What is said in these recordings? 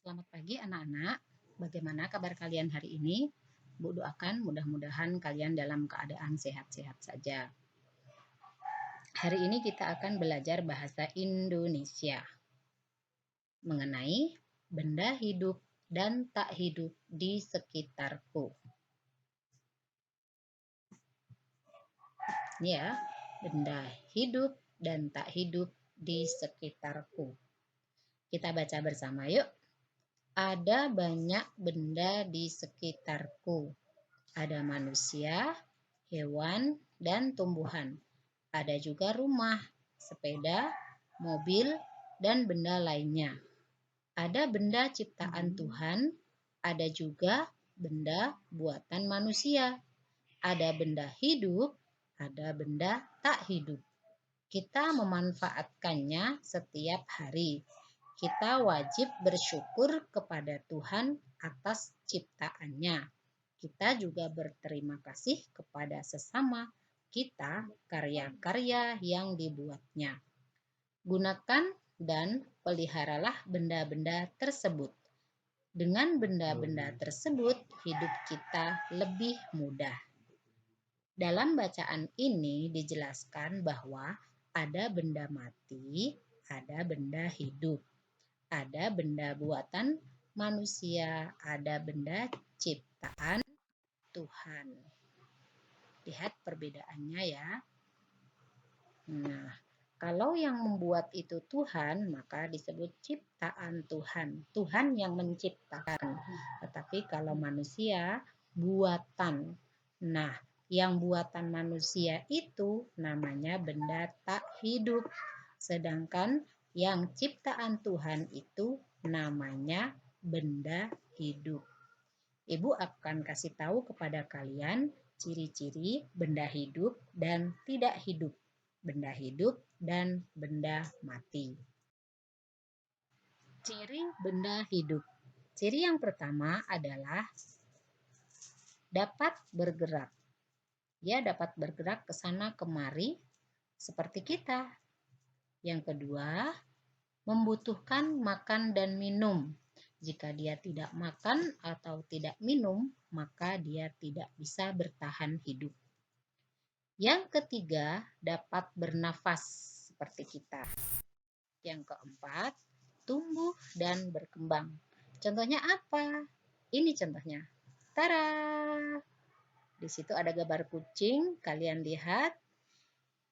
Selamat pagi anak-anak. Bagaimana kabar kalian hari ini? Bu doakan mudah-mudahan kalian dalam keadaan sehat-sehat saja. Hari ini kita akan belajar bahasa Indonesia mengenai benda hidup dan tak hidup di sekitarku. Ini ya, benda hidup dan tak hidup di sekitarku. Kita baca bersama yuk. Ada banyak benda di sekitarku. Ada manusia, hewan, dan tumbuhan. Ada juga rumah, sepeda, mobil, dan benda lainnya. Ada benda ciptaan Tuhan, ada juga benda buatan manusia. Ada benda hidup, ada benda tak hidup. Kita memanfaatkannya setiap hari. Kita wajib bersyukur kepada Tuhan atas ciptaannya. Kita juga berterima kasih kepada sesama kita karya-karya yang dibuatnya. Gunakan dan peliharalah benda-benda tersebut. Dengan benda-benda tersebut, hidup kita lebih mudah. Dalam bacaan ini dijelaskan bahwa ada benda mati, ada benda hidup. Ada benda buatan manusia, ada benda ciptaan Tuhan. Lihat perbedaannya ya. Nah, kalau yang membuat itu Tuhan, maka disebut ciptaan Tuhan. Tuhan yang menciptakan. Tetapi kalau manusia, buatan. Nah, yang buatan manusia itu namanya benda tak hidup. Sedangkan yang ciptaan Tuhan itu namanya benda hidup. Ibu akan kasih tahu kepada kalian ciri-ciri benda hidup dan tidak hidup. Benda hidup dan benda mati. Ciri benda hidup. Ciri yang pertama adalah dapat bergerak. Dia dapat bergerak ke sana kemari seperti kita. Yang kedua, membutuhkan makan dan minum. Jika dia tidak makan atau tidak minum, maka dia tidak bisa bertahan hidup. Yang ketiga, dapat bernafas seperti kita. Yang keempat, tumbuh dan berkembang. Contohnya apa? Ini contohnya. Tara! Di situ ada gambar kucing, kalian lihat.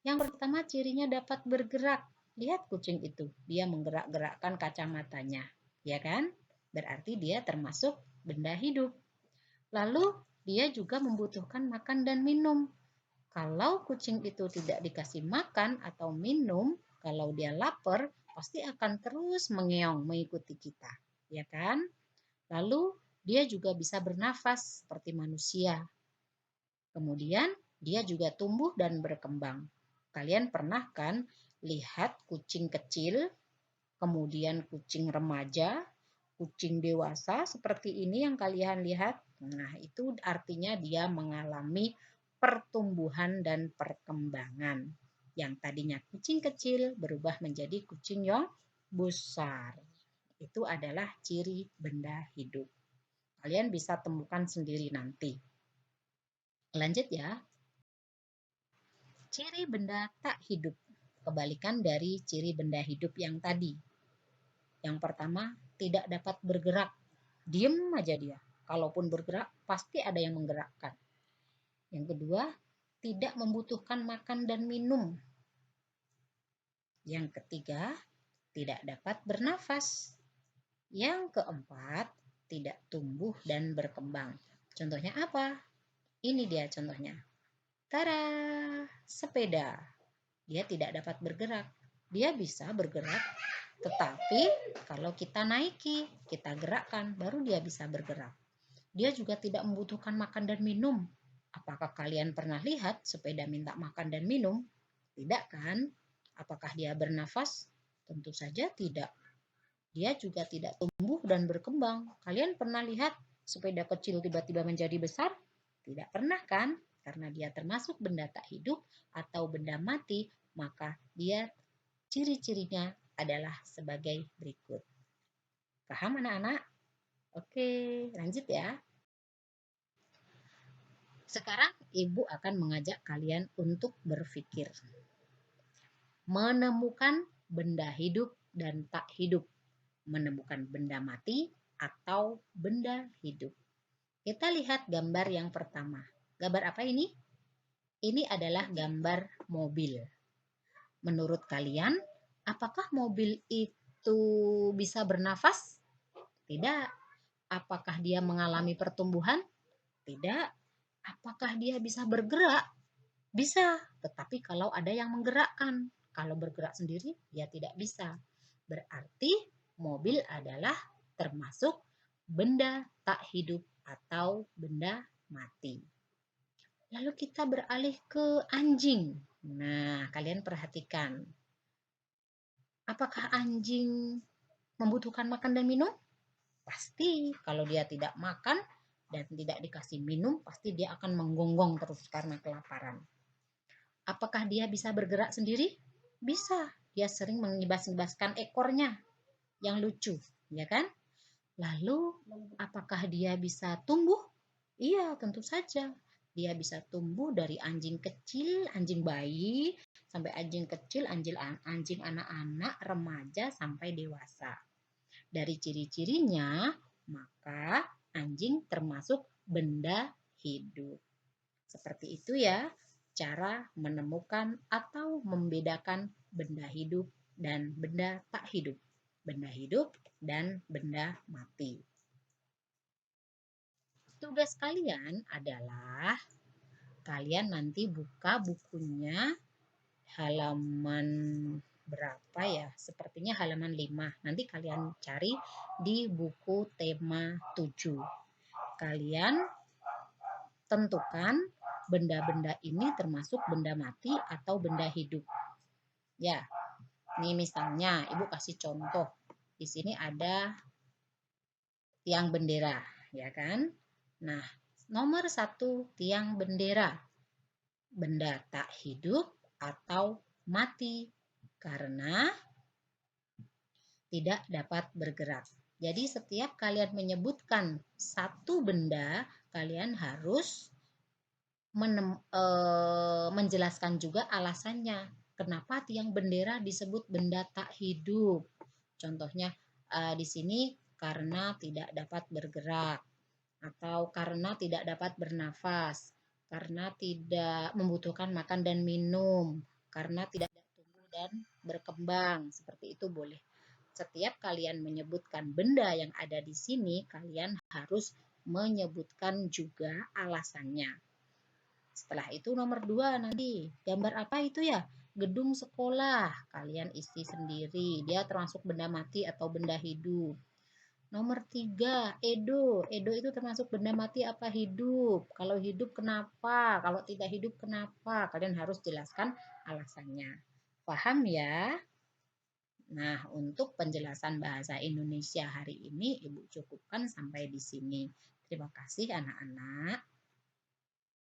Yang pertama cirinya dapat bergerak. Lihat kucing itu, dia menggerak-gerakkan kacamatanya, ya kan? Berarti dia termasuk benda hidup. Lalu dia juga membutuhkan makan dan minum. Kalau kucing itu tidak dikasih makan atau minum, kalau dia lapar, pasti akan terus mengeong mengikuti kita, ya kan? Lalu dia juga bisa bernafas seperti manusia. Kemudian dia juga tumbuh dan berkembang. Kalian pernah kan lihat kucing kecil, kemudian kucing remaja, kucing dewasa seperti ini yang kalian lihat? Nah, itu artinya dia mengalami pertumbuhan dan perkembangan. Yang tadinya kucing kecil berubah menjadi kucing yang besar. Itu adalah ciri benda hidup. Kalian bisa temukan sendiri nanti. Lanjut ya. Ciri benda tak hidup. Kebalikan dari ciri benda hidup yang tadi. Yang pertama, tidak dapat bergerak. Diem aja dia. Kalaupun bergerak, pasti ada yang menggerakkan. Yang kedua, tidak membutuhkan makan dan minum. Yang ketiga, tidak dapat bernafas. Yang keempat, tidak tumbuh dan berkembang. Contohnya apa? Ini dia contohnya. Tara, sepeda. Dia tidak dapat bergerak. Dia bisa bergerak, tetapi kalau kita naiki, kita gerakkan, baru dia bisa bergerak. Dia juga tidak membutuhkan makan dan minum. Apakah kalian pernah lihat sepeda minta makan dan minum? Tidak kan? Apakah dia bernafas? Tentu saja tidak. Dia juga tidak tumbuh dan berkembang. Kalian pernah lihat sepeda kecil tiba-tiba menjadi besar? Tidak pernah kan? Karena dia termasuk benda tak hidup atau benda mati, maka dia ciri-cirinya adalah sebagai berikut. Paham anak-anak? Oke, lanjut ya. Sekarang Ibu akan mengajak kalian untuk berpikir. Menemukan benda hidup dan tak hidup. Menemukan benda mati atau benda hidup. Kita lihat gambar yang pertama. Gambar apa ini? Ini adalah gambar mobil. Menurut kalian, apakah mobil itu bisa bernafas? Tidak. Apakah dia mengalami pertumbuhan? Tidak. Apakah dia bisa bergerak? Bisa, tetapi kalau ada yang menggerakkan. Kalau bergerak sendiri, dia tidak bisa. Berarti mobil adalah termasuk benda tak hidup atau benda mati. Lalu kita beralih ke anjing. Nah, kalian perhatikan. Apakah anjing membutuhkan makan dan minum? Pasti. Kalau dia tidak makan dan tidak dikasih minum, pasti dia akan menggonggong terus karena kelaparan. Apakah dia bisa bergerak sendiri? Bisa. Dia sering mengibas-ibaskan ekornya yang lucu, ya kan? Lalu, apakah dia bisa tumbuh? Iya, tentu saja. Dia bisa tumbuh dari anjing kecil, anjing bayi, sampai anjing kecil, anjing anak-anak, remaja, sampai dewasa. Dari ciri-cirinya, maka anjing termasuk benda hidup. Seperti itu ya, cara menemukan atau membedakan benda hidup dan benda tak hidup. Benda hidup dan benda mati. Tugas kalian adalah kalian nanti buka bukunya halaman berapa ya? Sepertinya halaman 5. Nanti kalian cari di buku tema 7. Kalian tentukan benda-benda ini termasuk benda mati atau benda hidup. Ya, ini misalnya Ibu kasih contoh. Di sini ada tiang bendera, ya kan? Nah, nomor 1 tiang bendera. Benda tak hidup atau mati karena tidak dapat bergerak. Jadi setiap kalian menyebutkan satu benda, kalian harus menjelaskan juga alasannya. Kenapa tiang bendera disebut benda tak hidup? Contohnya di sini karena tidak dapat bergerak atau karena tidak dapat bernafas, karena tidak membutuhkan makan dan minum, karena tidak tumbuh dan berkembang. Seperti itu boleh. Setiap kalian menyebutkan benda yang ada di sini, kalian harus menyebutkan juga alasannya. Setelah itu nomor 2 nanti. Gambar apa itu ya? Gedung sekolah. Kalian isi sendiri. Dia termasuk benda mati atau benda hidup. Nomor 3, Edo. Edo itu termasuk benda mati apa hidup? Kalau hidup kenapa? Kalau tidak hidup kenapa? Kalian harus jelaskan alasannya. Paham ya? Nah, untuk penjelasan bahasa Indonesia hari ini Ibu cukupkan sampai di sini. Terima kasih anak-anak.